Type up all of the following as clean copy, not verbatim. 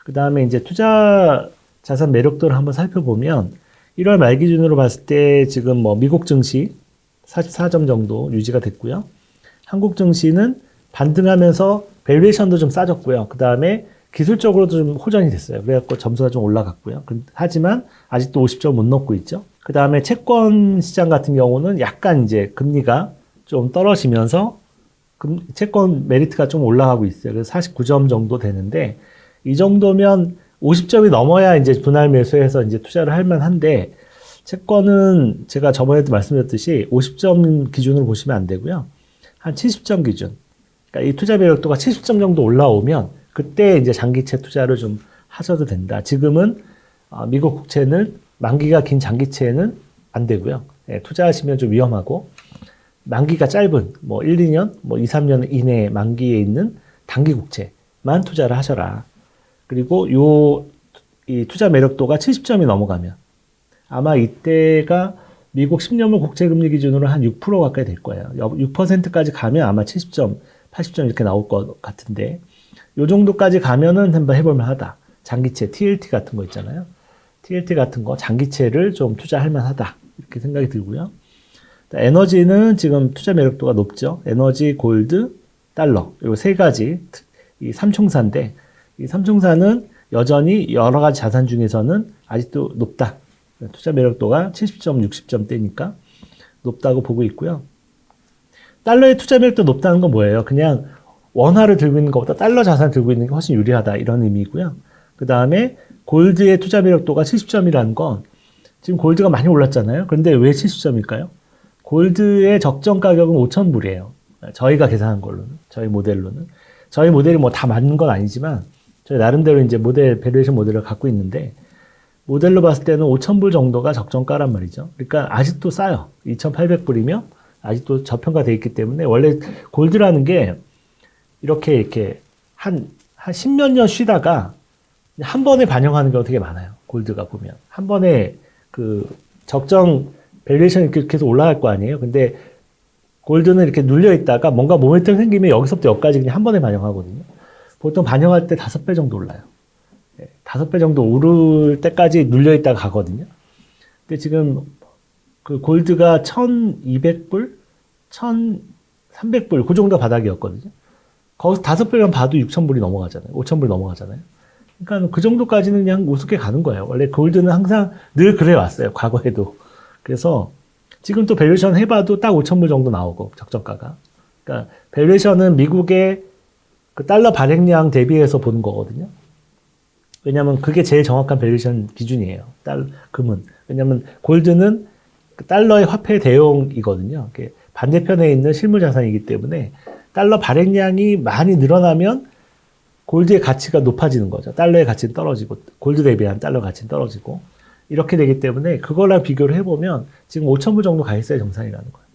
그 다음에 이제 투자 자산 매력도를 한번 살펴보면 1월 말 기준으로 봤을 때 지금 뭐 미국 증시 44점 정도 유지가 됐고요. 한국 증시는 반등하면서 밸류에이션도 좀 싸졌고요. 그 다음에 기술적으로도 좀 호전이 됐어요. 그래갖고 점수가 좀 올라갔고요. 하지만 아직도 50점 못 넘고 있죠. 그 다음에 채권 시장 같은 경우는 약간 이제 금리가 좀 떨어지면서 채권 메리트가 좀 올라가고 있어요. 그래서 49점 정도 되는데 이 정도면 50점이 넘어야 이제 분할 매수해서 이제 투자를 할 만한데 채권은 제가 저번에도 말씀드렸듯이 50점 기준으로 보시면 안 되고요. 한 70점 기준. 그러니까 이 투자 매력도가 70점 정도 올라오면 그때 이제 장기채 투자를 좀 하셔도 된다. 지금은 미국 국채는 만기가 긴 장기채는 안 되고요. 예, 투자하시면 좀 위험하고 만기가 짧은 뭐 1, 2년, 뭐 2, 3년 이내 만기에 있는 단기 국채만 투자를 하셔라. 그리고 이 투자 매력도가 70점이 넘어가면 아마 이때가 미국 10년물 국채금리 기준으로 한 6% 가까이 될 거예요. 6%까지 가면 아마 70점, 80점 이렇게 나올 것 같은데 요 정도까지 가면은 한번 해볼만 하다. 장기채, TLT 같은 거 있잖아요. TLT 같은 거, 장기채를 좀 투자할 만하다. 이렇게 생각이 들고요. 에너지는 지금 투자 매력도가 높죠. 에너지, 골드, 달러. 요 세 가지, 이 삼총사인데, 이 삼총사는 여전히 여러 가지 자산 중에서는 아직도 높다. 투자 매력도가 70점, 60점대니까 높다고 보고 있고요. 달러의 투자 매력도 높다는 건 뭐예요? 그냥 원화를 들고 있는 것보다 달러 자산을 들고 있는 게 훨씬 유리하다. 이런 의미고요. 그 다음에 골드의 투자 매력도가 70점이라는 건 지금 골드가 많이 올랐잖아요. 그런데 왜 70점일까요? 골드의 적정 가격은 5,000불이에요. 저희가 계산한 걸로는, 저희 모델로는. 저희 모델이 뭐 다 맞는 건 아니지만, 저희 나름대로 이제 밸류에이션 모델을 갖고 있는데, 모델로 봤을 때는 5,000불 정도가 적정가란 말이죠. 그러니까 아직도 싸요. 2,800불이면 아직도 저평가되어 있기 때문에, 원래 골드라는 게 이렇게 한 10몇 년 쉬다가 한 번에 반영하는 경우가 되게 많아요. 골드가 보면. 한 번에 그 적정 밸류에이션이 이렇게 계속 올라갈 거 아니에요. 근데 골드는 이렇게 눌려 있다가 뭔가 모멘텀 생기면 여기서부터 여기까지 그냥 한 번에 반영하거든요. 보통 반영할 때 5배 정도 올라요. 5배 정도 오를 때까지 눌려 있다가 가거든요. 근데 지금 그 골드가 1,200불, 1,300불 그 정도 바닥이었거든요. 거기서 5배만 봐도 6,000불이 넘어가잖아요. 5,000불 넘어가잖아요. 그러니까 그 정도까지는 그냥 우습게 가는 거예요. 원래 골드는 항상 늘 그래 왔어요. 과거에도. 그래서 지금 또 밸류에이션 해봐도 딱 5,000불 정도 나오고 적정가가. 그러니까 밸류에이션은 미국의 그 달러 발행량 대비해서 보는 거거든요. 왜냐하면 그게 제일 정확한 밸류에이션 기준이에요. 금은. 왜냐하면 골드는 그 달러의 화폐 대용이거든요. 반대편에 있는 실물 자산이기 때문에 달러 발행량이 많이 늘어나면 골드의 가치가 높아지는 거죠. 달러의 가치는 떨어지고 골드 대비한 달러 가치는 떨어지고 이렇게 되기 때문에 그거랑 비교를 해보면 지금 5,000불 정도 가 있어야 정상이라는 거예요.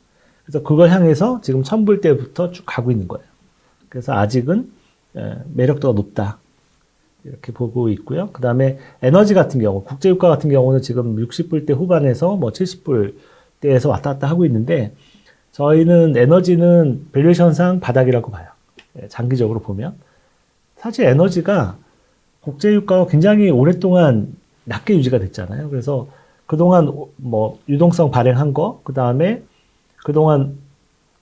그래서 그걸 향해서 지금 1,000불 대부터 쭉 가고 있는 거예요. 그래서 아직은 매력도가 높다. 이렇게 보고 있고요. 그 다음에 에너지 같은 경우, 국제유가 같은 경우는 지금 60불대 후반에서 뭐 70불대에서 왔다 갔다 하고 있는데 저희는 에너지는 밸류에이션상 바닥이라고 봐요. 장기적으로 보면. 사실 에너지가 국제유가가 굉장히 오랫동안 낮게 유지가 됐잖아요. 그래서 그동안 뭐 유동성 발행한 거, 그 다음에 그동안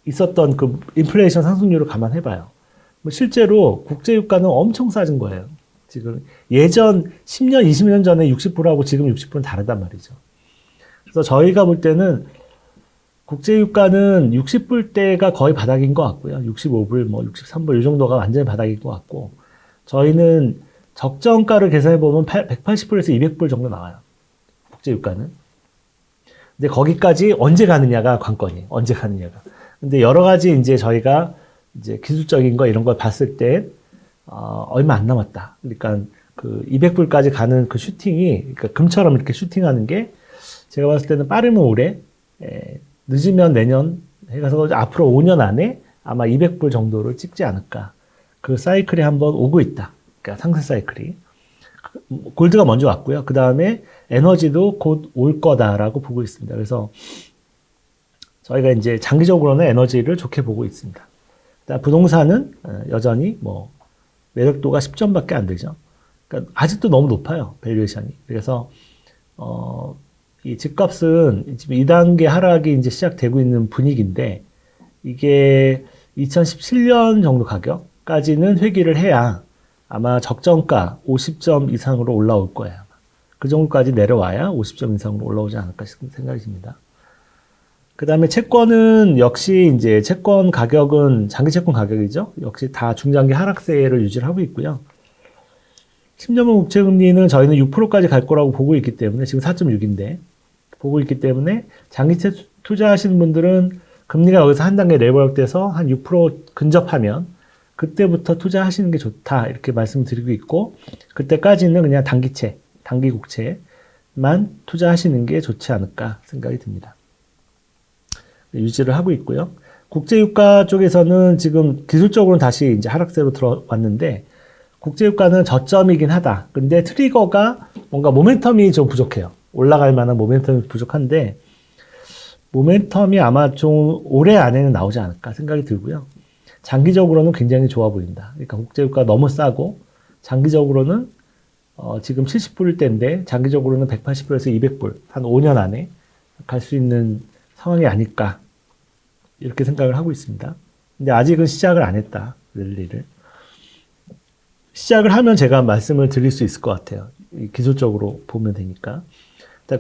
있었던 그 인플레이션 상승률을 감안해봐요. 뭐 실제로 국제유가는 엄청 싸진 거예요. 지금 예전 10년, 20년 전에 60불하고 지금 60불은 다르단 말이죠. 그래서 저희가 볼 때는 국제유가는 60불대가 거의 바닥인 것 같고요. 65불, 뭐 63불 이 정도가 완전히 바닥인 것 같고 저희는 적정가를 계산해보면 180불에서 200불 정도 나와요. 국제유가는. 근데 거기까지 언제 가느냐가 관건이에요. 언제 가느냐가. 근데 여러 가지 이제 저희가 이제 기술적인 거 이런 걸 봤을 때, 얼마 안 남았다. 그러니까 그 200불까지 가는 그 슈팅이, 그러니까 금처럼 이렇게 슈팅하는 게 제가 봤을 때는 빠르면 올해, 늦으면 내년 해가서 앞으로 5년 안에 아마 200불 정도를 찍지 않을까. 그 사이클이 한번 오고 있다. 그러니까 상승 사이클이. 골드가 먼저 왔고요. 그 다음에 에너지도 곧 올 거다라고 보고 있습니다. 그래서 저희가 이제 장기적으로는 에너지를 좋게 보고 있습니다. 부동산은 여전히 뭐 매력도가 10점밖에 안 되죠. 그러니까 아직도 너무 높아요. 밸류에이션이. 그래서 이 집값은 지금 2단계 하락이 이제 시작되고 있는 분위기인데 이게 2017년 정도 가격까지는 회귀를 해야 아마 적정가 50점 이상으로 올라올 거예요. 그 정도까지 내려와야 50점 이상으로 올라오지 않을까 생각이 듭니다. 그 다음에 채권은 역시 이제 채권 가격은 장기 채권 가격이죠. 역시 다 중장기 하락세를 유지를 하고 있고요. 10년물 국채 금리는 저희는 6%까지 갈 거라고 보고 있기 때문에 지금 4.6인데 보고 있기 때문에 장기채 투자하시는 분들은 금리가 여기서 한 단계 레벨업돼서 한 6% 근접하면 그때부터 투자하시는 게 좋다 이렇게 말씀드리고 있고 그때까지는 그냥 단기채, 단기 국채만 투자하시는 게 좋지 않을까 생각이 듭니다. 유지를 하고 있고요. 국제유가 쪽에서는 지금 기술적으로는 다시 이제 하락세로 들어왔는데 국제유가는 저점이긴 하다. 근데 트리거가 뭔가 모멘텀이 좀 부족해요. 올라갈 만한 모멘텀이 부족한데 모멘텀이 아마 좀 올해 안에는 나오지 않을까 생각이 들고요. 장기적으로는 굉장히 좋아 보인다. 그러니까 국제유가 너무 싸고 장기적으로는 지금 70불일 때인데 장기적으로는 180불에서 200불 한 5년 안에 갈 수 있는 상황이 아닐까 이렇게 생각을 하고 있습니다. 근데 아직은 시작을 안 했다. 랠리를. 시작을 하면 제가 말씀을 드릴 수 있을 것 같아요. 기술적으로 보면 되니까.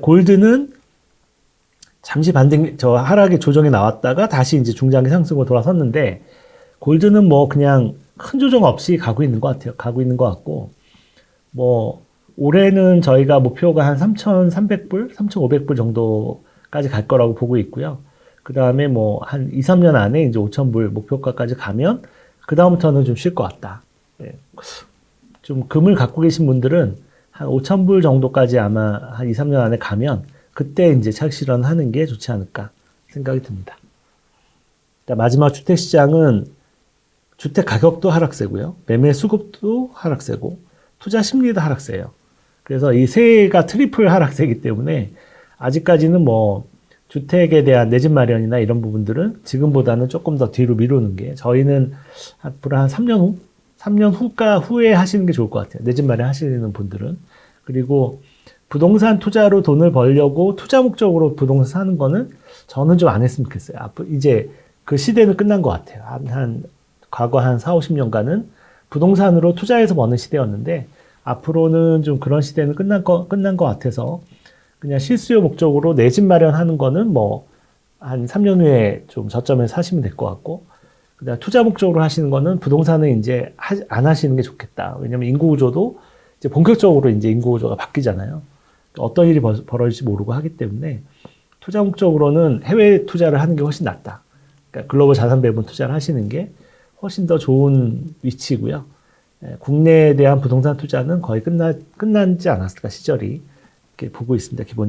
골드는 잠시 하락의 조정이 나왔다가 다시 이제 중장기 상승으로 돌아섰는데 골드는 뭐 그냥 큰 조정 없이 가고 있는 것 같아요. 가고 있는 것 같고 뭐 올해는 저희가 목표가 한 3,300불, 3,500불 정도까지 갈 거라고 보고 있고요. 그 다음에 뭐 한 2, 3년 안에 이제 5,000불 목표가까지 가면 그 다음부터는 좀 쉴 것 같다. 네. 좀 금을 갖고 계신 분들은 한 5,000불 정도까지 아마 한 2, 3년 안에 가면 그때 이제 착실현 하는 게 좋지 않을까 생각이 듭니다. 마지막 주택시장은 주택 가격도 하락세고요. 매매 수급도 하락세고 투자 심리도 하락세예요. 그래서 이 세가 트리플 하락세이기 때문에 아직까지는 뭐 주택에 대한 내 집 마련이나 이런 부분들은 지금보다는 조금 더 뒤로 미루는 게 저희는 앞으로 한 3년 후에 하시는 게 좋을 것 같아요. 내 집 마련 하시는 분들은. 그리고 부동산 투자로 돈을 벌려고 투자 목적으로 부동산 사는 거는 저는 좀 안 했으면 좋겠어요. 이제 그 시대는 끝난 것 같아요. 과거 한 4, 50년간은 부동산으로 투자해서 버는 시대였는데 앞으로는 좀 그런 시대는 끝난 것 같아서 그냥 실수요 목적으로 내 집 마련하는 거는 뭐 한 3년 후에 좀 저점에 사시면 될 것 같고 그다음 투자 목적으로 하시는 거는 부동산은 이제 안 하시는 게 좋겠다. 왜냐면 인구 구조도 이제 본격적으로 이제 인구 구조가 바뀌잖아요. 어떤 일이 벌어질지 모르고 하기 때문에 투자 목적으로는 해외 투자를 하는 게 훨씬 낫다. 그러니까 글로벌 자산 배분 투자를 하시는 게 훨씬 더 좋은 위치고요. 국내에 대한 부동산 투자는 거의 끝나지 않았을까 시절이 이렇게 보고 있습니다. 기본적으로.